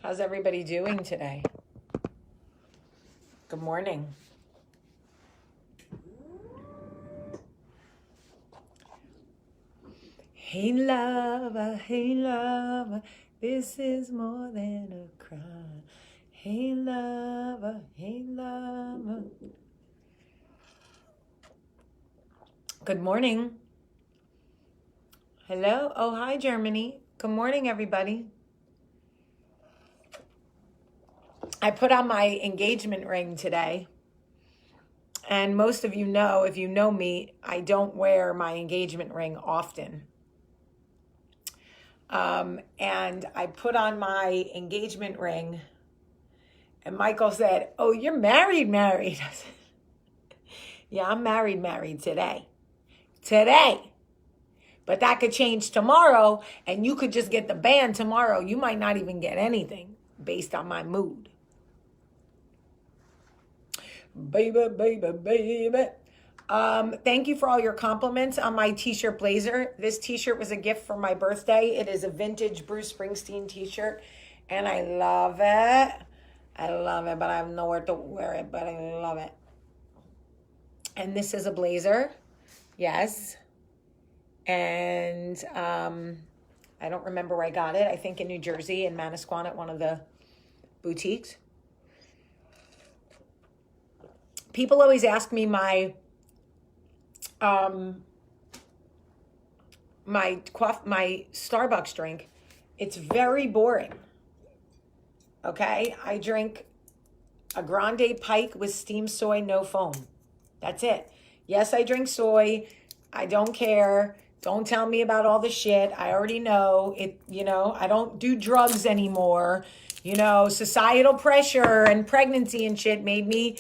How's everybody doing today? Good morning. Hey lover, this is more than a crime. Hey lover. Good morning. Hello. Oh, hi, Germany. Good morning, everybody. I put on my engagement ring today. And most of you know, if you know me, I don't wear my engagement ring often. And I put on my engagement ring, and Michael said, "Oh, you're married." I said, "Yeah, I'm married today. But that could change tomorrow, and you could just get the band tomorrow. You might not even get anything based on my mood." Baby. Thank you for all your compliments on my t-shirt blazer. This t-shirt was a gift for my birthday. It is a vintage Bruce Springsteen t-shirt, and I love it. But I have nowhere to wear it, but I love it. And this is a blazer. Yes. And I don't remember where I got it. I think in New Jersey, in Manasquan, at one of the boutiques. People always ask me my Starbucks drink. It's very boring. Okay, I drink a grande pike with steamed soy, no foam. That's it. Yes, I drink soy. I don't care. Don't tell me about all the shit. I already know it. I don't do drugs anymore. Societal pressure and pregnancy and shit made me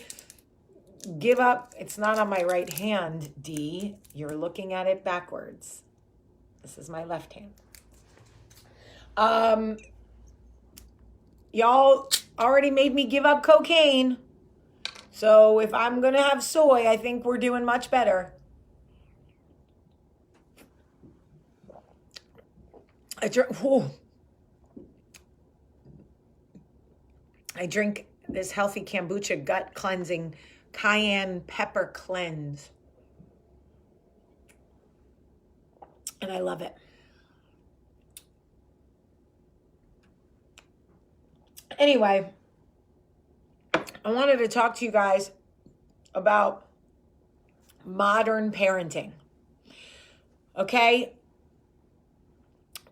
give up. It's not on my right hand, D. You're looking at it backwards. This is my left hand. Y'all already made me give up cocaine. So if I'm going to have soy, I think we're doing much better. I drink this healthy kombucha gut cleansing cayenne pepper cleanse. And I love it. Anyway, I wanted to talk to you guys about modern parenting. Okay?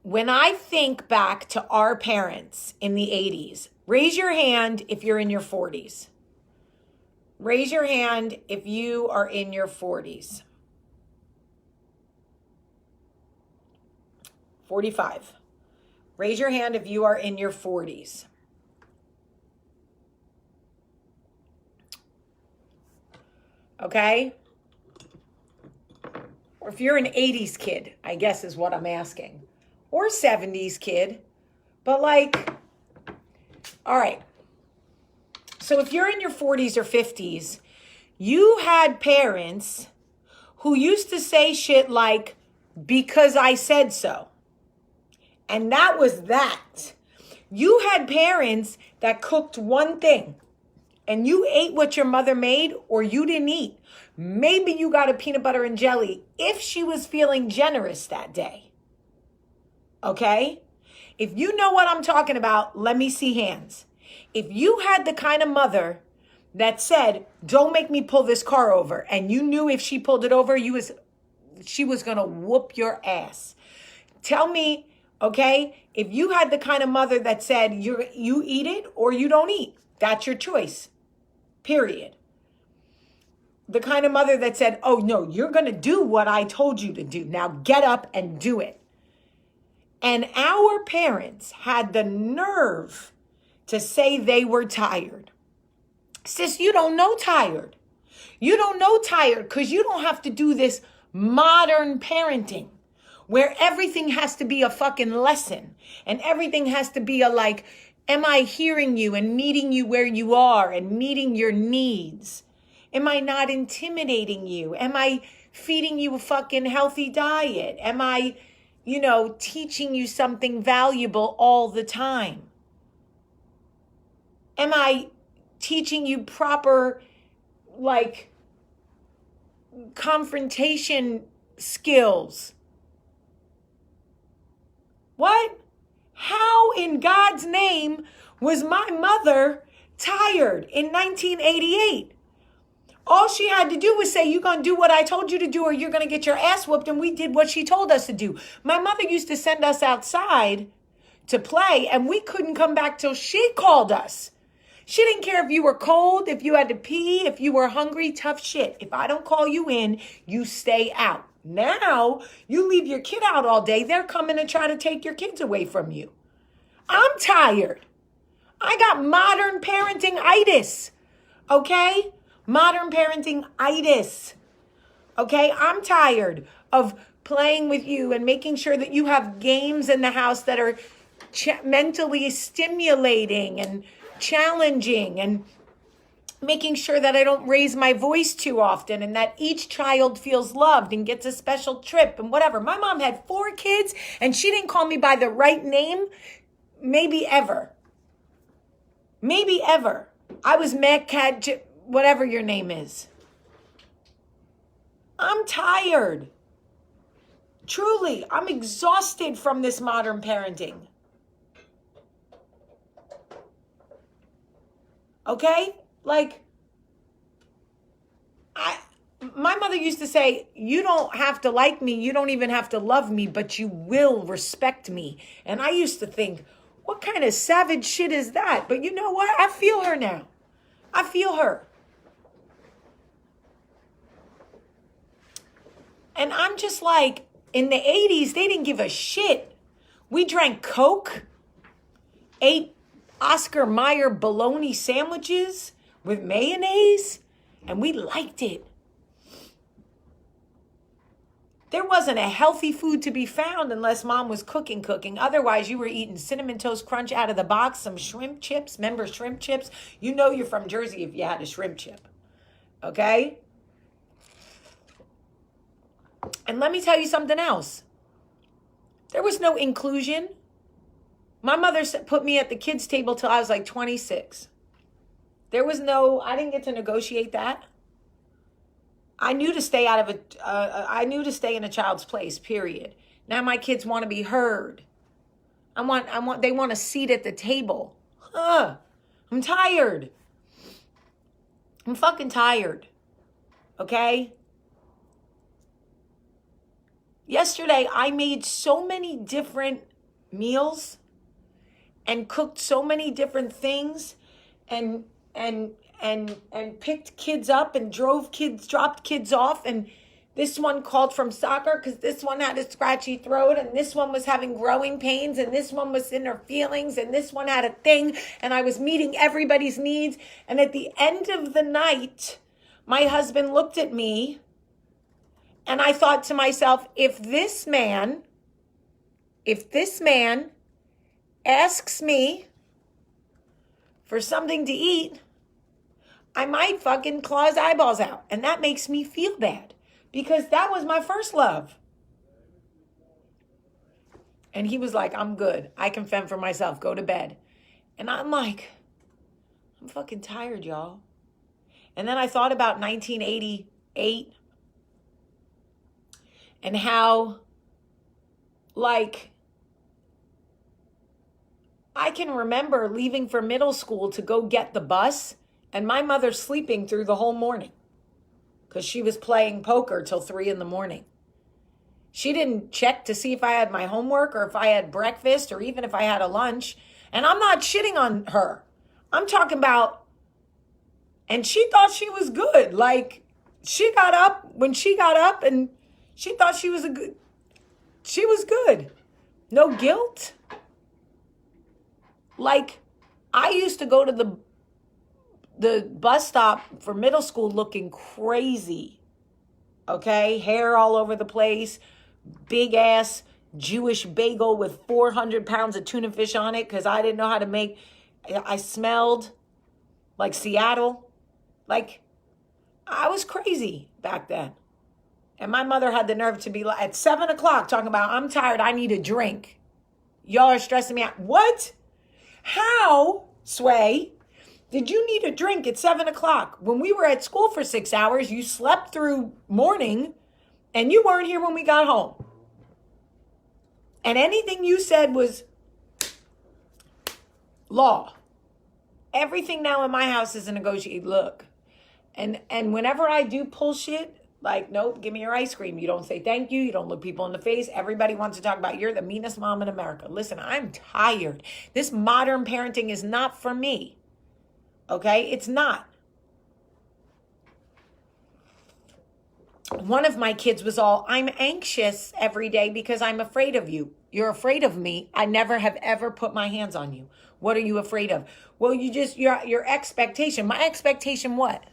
When I think back to our parents in the 80s, raise your hand if you're in your 40s. Raise your hand if you are in your 40s. 45. Raise your hand if you are in your 40s. Okay? Or if you're an 80s kid, I guess is what I'm asking. Or 70s kid. But all right. So if you're in your 40s or 50s, you had parents who used to say shit like, "because I said so." And that was that. You had parents that cooked one thing, and you ate what your mother made, or you didn't eat. Maybe you got a peanut butter and jelly if she was feeling generous that day. Okay? If you know what I'm talking about, let me see hands. If you had the kind of mother that said, "don't make me pull this car over," and you knew if she pulled it over, she was going to whoop your ass. Tell me, okay, if you had the kind of mother that said, you eat it or you don't eat. That's your choice. Period. The kind of mother that said, "oh, no, you're going to do what I told you to do. Now get up and do it." And our parents had the nerve to say they were tired. Sis, you don't know tired. You don't know tired because you don't have to do this modern parenting where everything has to be a fucking lesson and everything has to be am I hearing you and meeting you where you are and meeting your needs? Am I not intimidating you? Am I feeding you a fucking healthy diet? Am I, teaching you something valuable all the time? I teaching you proper, like, confrontation skills? What? How in God's name was my mother tired in 1988? All she had to do was say, you're going to do what I told you to do or you're going to get your ass whooped. And we did what she told us to do. My mother used to send us outside to play and we couldn't come back till she called us. She didn't care if you were cold, if you had to pee, if you were hungry, tough shit. If I don't call you in, you stay out. Now, you leave your kid out all day, they're coming to try to take your kids away from you. I'm tired. I got modern parenting-itis, okay? Modern parenting-itis, okay? I'm tired of playing with you and making sure that you have games in the house that are mentally stimulating and challenging, and making sure that I don't raise my voice too often and that each child feels loved and gets a special trip and whatever. My mom had 4 kids and she didn't call me by the right name, maybe ever. Maybe ever. I was Matt Cat, whatever your name is. I'm tired. Truly, I'm exhausted from this modern parenting. Okay? Like, my mother used to say, you don't have to like me, you don't even have to love me, but you will respect me. And I used to think, what kind of savage shit is that? But you know what? I feel her now. I feel her. And I'm just like, in the 80s, they didn't give a shit. We drank Coke, ate Oscar Mayer bologna sandwiches with mayonnaise, and we liked it. There wasn't a healthy food to be found unless mom was cooking. Otherwise, you were eating Cinnamon Toast Crunch out of the box, some shrimp chips. Remember shrimp chips? You know you're from Jersey if you had a shrimp chip. Okay? And let me tell you something else. There was no inclusion. My mother put me at the kids' table till I was like 26. I didn't get to negotiate that. I knew to stay in a child's place, period. Now my kids want to be heard. They want a seat at the table. I'm tired. I'm fucking tired. Okay? Yesterday, I made so many different meals and cooked so many different things and picked kids up and dropped kids off. And this one called from soccer because this one had a scratchy throat, and this one was having growing pains, and this one was in her feelings, and this one had a thing, and I was meeting everybody's needs. And at the end of the night, my husband looked at me and I thought to myself, if this man asks me for something to eat, I might fucking claw his eyeballs out. And that makes me feel bad because that was my first love. And he was like, I'm good. I can fend for myself. Go to bed. And I'm like, I'm fucking tired, y'all. And then I thought about 1988 and how, like, I can remember leaving for middle school to go get the bus and my mother sleeping through the whole morning because she was playing poker till 3 a.m. She didn't check to see if I had my homework or if I had breakfast or even if I had a lunch. And I'm not shitting on her. I'm talking about, and she thought she was good. Like, she got up when she got up and she thought she was good. No guilt. Like, I used to go to the bus stop for middle school looking crazy. Okay? Hair all over the place. Big ass Jewish bagel with 400 pounds of tuna fish on it because I didn't know how to make. I smelled like Seattle. Like, I was crazy back then. And my mother had the nerve to be like, at 7 o'clock talking about, I'm tired, I need a drink. Y'all are stressing me out. What? How, Sway, Did you need a drink at 7 o'clock? When we were at school for 6 hours, you slept through morning and you weren't here when we got home. And anything you said was law. Everything now in my house is a negotiated look. And whenever I do pull shit, like, nope, give me your ice cream. You don't say thank you. You don't look people in the face. Everybody wants to talk about you're the meanest mom in America. Listen, I'm tired. This modern parenting is not for me. Okay? It's not. One of my kids was all, I'm anxious every day because I'm afraid of you. You're afraid of me. I never have ever put my hands on you. What are you afraid of? Well, your expectation. My expectation what?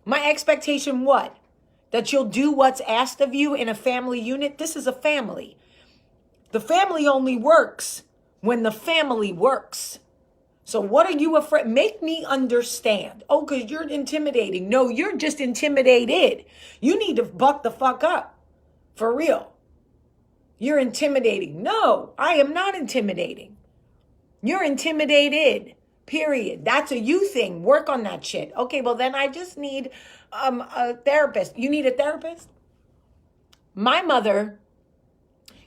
My expectation what? That you'll do what's asked of you in a family unit? This is a family. The family only works when the family works. So what are you afraid? Make me understand. Oh, because you're intimidating. No, you're just intimidated. You need to buck the fuck up. For real. You're intimidating. No, I am not intimidating. You're intimidated. Period. That's a you thing. Work on that shit. Okay, well then I just need a therapist. You need a therapist? My mother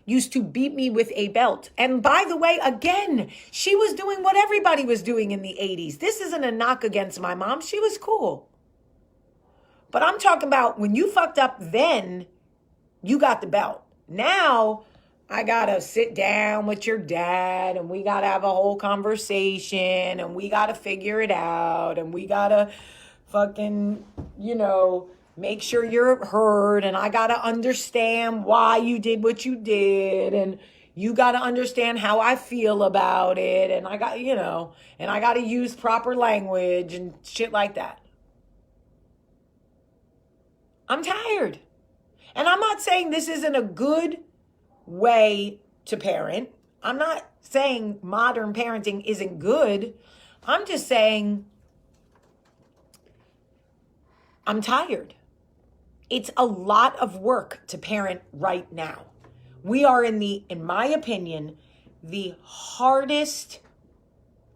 used to beat me with a belt. And by the way, again, she was doing what everybody was doing in the 80s. This isn't a knock against my mom. She was cool. But I'm talking about when you fucked up then, you got the belt. Now, I got to sit down with your dad and we got to have a whole conversation and we got to figure it out and we got to fucking, make sure you're heard and I got to understand why you did what you did and you got to understand how I feel about it and I got, and I got to use proper language and shit like that. I'm tired. And I'm not saying this isn't a good way to parent. I'm not saying modern parenting isn't good. I'm just saying I'm tired. It's a lot of work to parent right now. We are in my opinion, the hardest.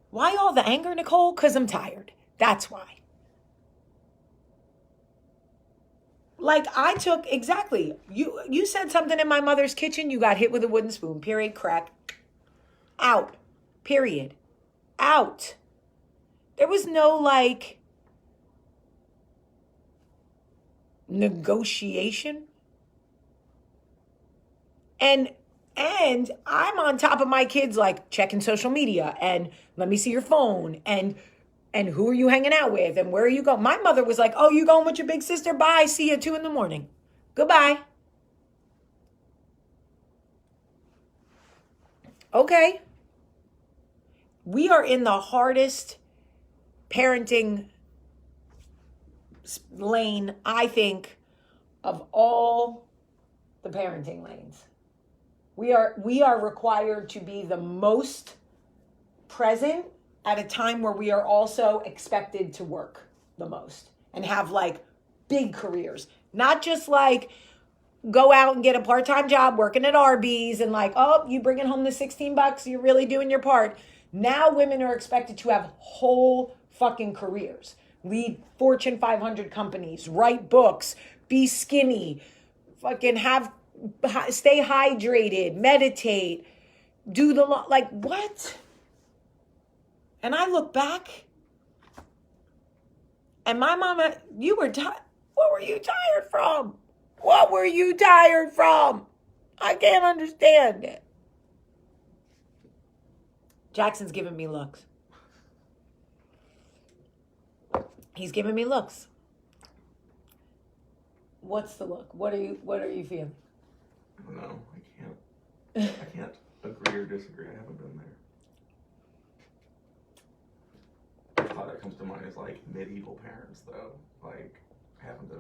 Why all the anger, Nicole? Because I'm tired. That's why. Like I took, exactly. You said something in my mother's kitchen, you got hit with a wooden spoon. Period. Crack. Out. Period. Out. There was no negotiation. And I'm on top of my kids, checking social media and let me see your phone and who are you hanging out with and where are you going? My mother was like, oh, you going with your big sister? Bye. See you at 2 a.m. Goodbye. Okay. We are in the hardest parenting lane, I think, of all the parenting lanes. We are required to be the most present at a time where we are also expected to work the most and have big careers. Not just go out and get a part-time job working at Arby's and oh, you bringing home the $16, you're really doing your part. Now women are expected to have whole fucking careers. Lead Fortune 500 companies, write books, be skinny, fucking stay hydrated, meditate, do the what? And I look back and my mama, you were tired. What were you tired from? What were you tired from? I can't understand it. Jackson's giving me looks. He's giving me looks. What's the look? What are you feeling? I don't know. I can't agree or disagree. I haven't been there. The thought that comes to mind is medieval parents though. Having to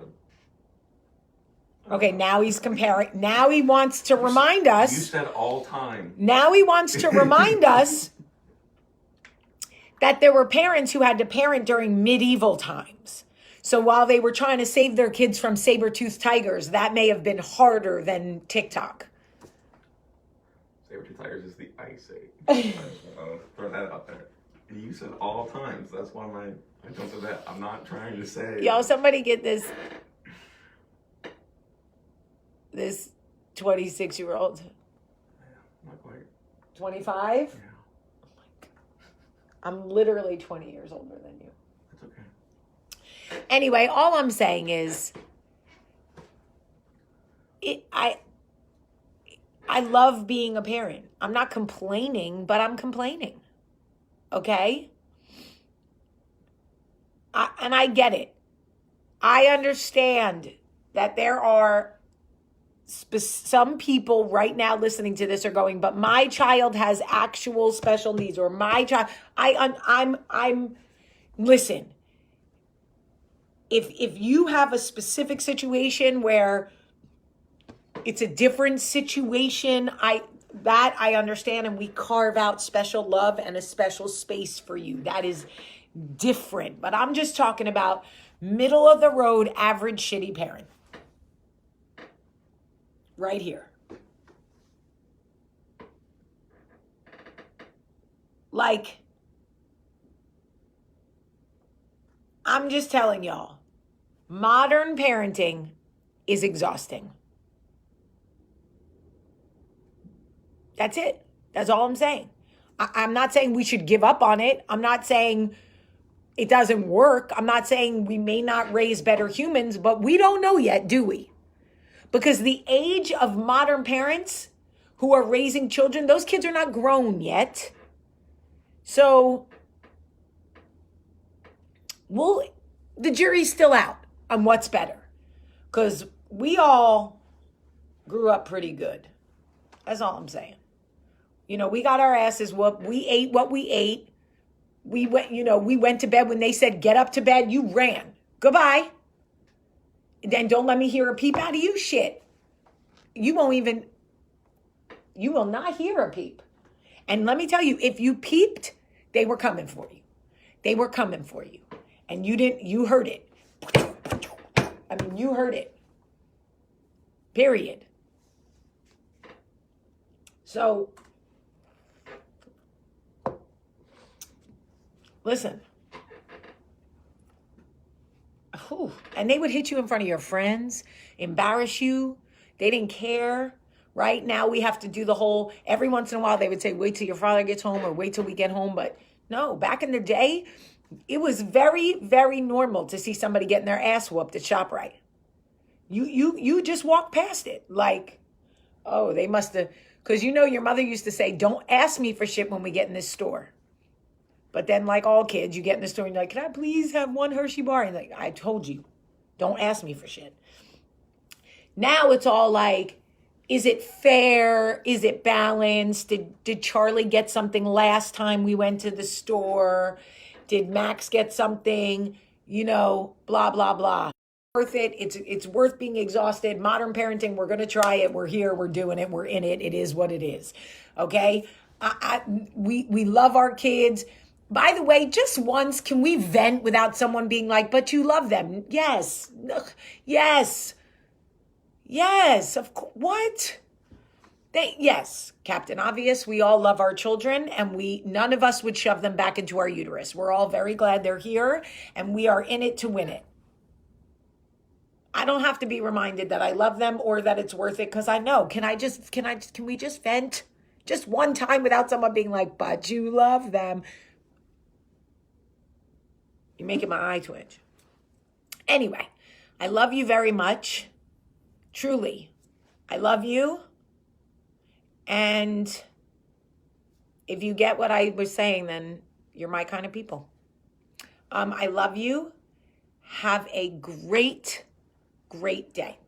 Okay, now he's comparing. Now he wants to remind us. You said all time. Now he wants to remind us that there were parents who had to parent during medieval times. So while they were trying to save their kids from saber-toothed tigers, that may have been harder than TikTok. Saber-toothed tigers is the Ice Age. Throw that out there. You said all times. That's why I jumped to that. I'm not trying to say. Yo, somebody get this 26-year-old. Yeah, not quite. 25? Yeah, I'm literally 20 years older than you. that's okay. Anyway, all I'm saying is I love being a parent. I'm not complaining, but I'm complaining. Okay? And I get it. I understand that there are some people right now listening to this are going, but my child has actual special needs, or my child, I'm listen. If you have a specific situation where it's a different situation, I understand, and we carve out special love and a special space for you. That is different. But I'm just talking about middle of the road, average shitty parent. Right here. Like, I'm just telling y'all, modern parenting is exhausting. That's it. That's all I'm saying. I'm not saying we should give up on it. I'm not saying it doesn't work. I'm not saying we may not raise better humans, but we don't know yet, do we? Because the age of modern parents who are raising children, those kids are not grown yet. So, the jury's still out on what's better. Because we all grew up pretty good. That's all I'm saying. You know, we got our asses whooped. We ate what we ate. We went to bed when they said, get up to bed. You ran. Goodbye. Then don't let me hear a peep out of you. Shit. You will not hear a peep. And let me tell you, if you peeped, they were coming for you. They were coming for you. And you heard it. I mean, you heard it. Period. So, listen. And they would hit you in front of your friends, embarrass you. They didn't care. Right now we have to do the whole, every once in a while they would say, wait till your father gets home or wait till we get home. But no, back in the day, it was very, very normal to see somebody getting their ass whooped at ShopRite. You just walk past it like, oh, they must have, because your mother used to say, don't ask me for shit when we get in this store. But then, like all kids, you get in the store and you're like, can I please have one Hershey bar? And like, I told you, don't ask me for shit. Now it's all like, is it fair? Is it balanced? Did Charlie get something last time we went to the store? Did Max get something? Blah, blah, blah. Worth it. It's worth being exhausted. Modern parenting, we're going to try it. We're here. We're doing it. We're in it. It is what it is. Okay? We love our kids. By the way, just once, can we vent without someone being like, but you love them? Yes. Yes. Yes. Of course. What? Yes, Captain Obvious. We all love our children, and none of us would shove them back into our uterus. We're all very glad they're here, and we are in it to win it. I don't have to be reminded that I love them or that it's worth it, because I know. Can we just vent just one time without someone being like, but you love them? You're making my eye twitch. Anyway, I love you very much. Truly. I love you. And if you get what I was saying, then you're my kind of people. I love you. Have a great, great day.